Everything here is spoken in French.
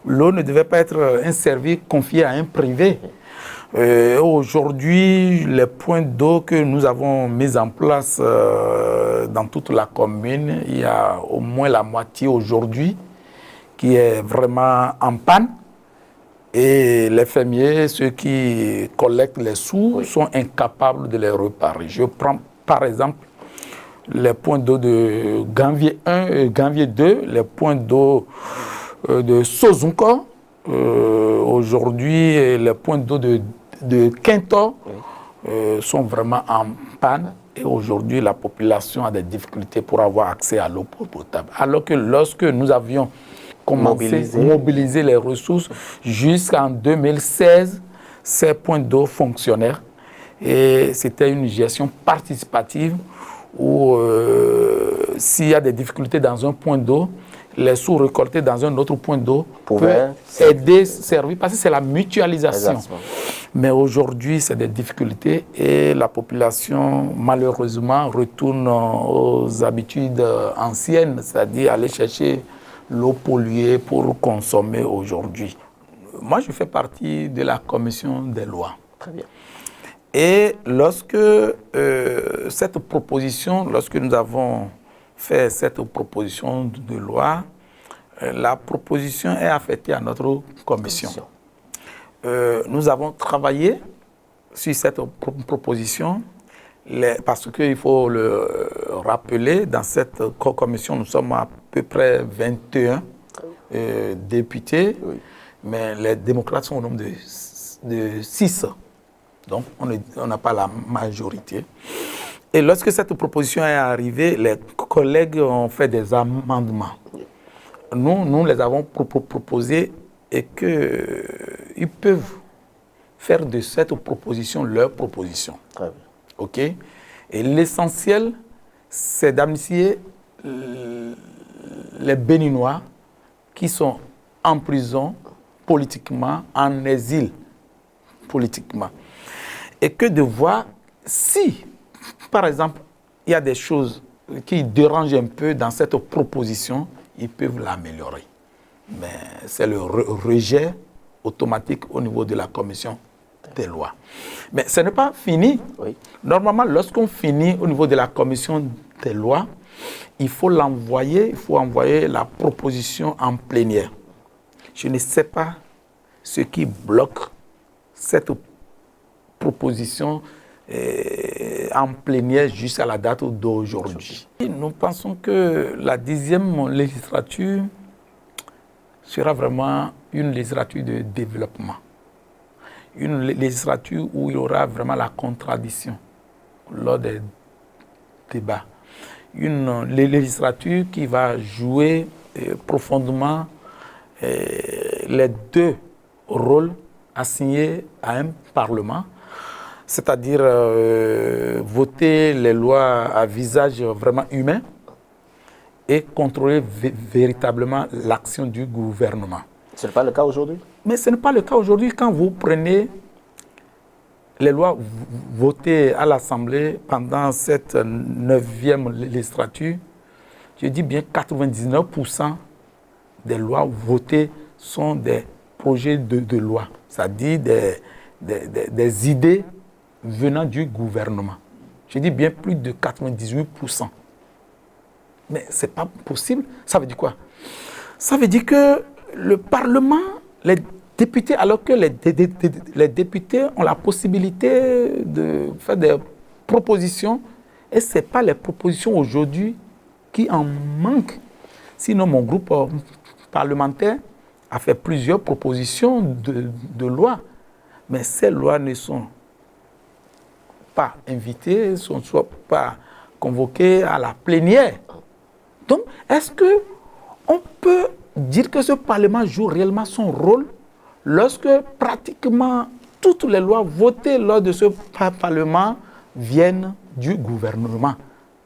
l'eau ne devait pas être un service confié à un privé. Aujourd'hui, les points d'eau que nous avons mis en place dans toute la commune, il y a au moins la moitié aujourd'hui qui est vraiment en panne. Et les fermiers, ceux qui collectent les sous, sont incapables de les réparer. Je prends par exemple les points d'eau de Ganvier 1 et Ganvier 2, les points d'eau de Sozunko. Aujourd'hui, les points d'eau de Quinto sont vraiment en panne. Et aujourd'hui, la population a des difficultés pour avoir accès à l'eau potable. Alors que lorsque nous avions commencé à mobiliser les ressources, jusqu'en 2016, ces points d'eau fonctionnaient. Et c'était une gestion participative où s'il y a des difficultés dans un point d'eau, les sous récoltés dans un autre point d'eau peuvent aider, servir, parce que c'est la mutualisation. Exactement. Mais aujourd'hui, c'est des difficultés et la population, malheureusement, retourne aux habitudes anciennes, c'est-à-dire aller chercher l'eau polluée pour consommer aujourd'hui. Moi, je fais partie de la commission des lois. Très bien. Et lorsque lorsque nous avons fait cette proposition de loi, la proposition est affectée à notre commission. Nous avons travaillé sur cette proposition parce qu'il faut le rappeler, dans cette commission, nous sommes à peu près 21 députés, mais les démocrates sont au nombre de 6. Donc, on n'a pas la majorité. Et lorsque cette proposition est arrivée, les collègues ont fait des amendements. Nous les avons proposés et qu'ils peuvent faire de cette proposition leur proposition. Très bien. OK? Et l'essentiel, c'est d'amnistier les Béninois qui sont en prison politiquement, en exil politiquement. Et que de voir si, par exemple, il y a des choses qui dérangent un peu dans cette proposition, ils peuvent l'améliorer. Mais c'est le rejet automatique au niveau de la commission des lois. Mais ce n'est pas fini. Oui. Normalement, lorsqu'on finit au niveau de la commission des lois, il faut l'envoyer, il faut envoyer la proposition en plénière. Je ne sais pas ce qui bloque cette proposition en plénière jusqu'à la date d'aujourd'hui. Nous pensons que la 10e législature sera vraiment une législature de développement. Une législature où il y aura vraiment la contradiction lors des débats. Une législature qui va jouer profondément les deux rôles assignés à un Parlement, c'est-à-dire voter les lois à visage vraiment humain et contrôler véritablement l'action du gouvernement. Ce n'est pas le cas aujourd'hui? Mais ce n'est pas le cas aujourd'hui. Quand vous prenez les lois votées à l'Assemblée pendant cette 9e législature, je dis bien 99% des lois votées sont des projets de loi, c'est-à-dire des idées venant du gouvernement. Je dis bien plus de 98%. Mais ce n'est pas possible. Ça veut dire quoi? Ça veut dire que le Parlement, les députés, alors que les députés ont la possibilité de faire des propositions, et ce n'est pas les propositions aujourd'hui qui en manquent. Sinon, mon groupe parlementaire a fait plusieurs propositions de loi, mais ces lois ne sont pas invitées, ne sont pas convoquées à la plénière. Donc, est-ce qu'on peut dire que ce Parlement joue réellement son rôle lorsque pratiquement toutes les lois votées lors de ce Parlement viennent du gouvernement?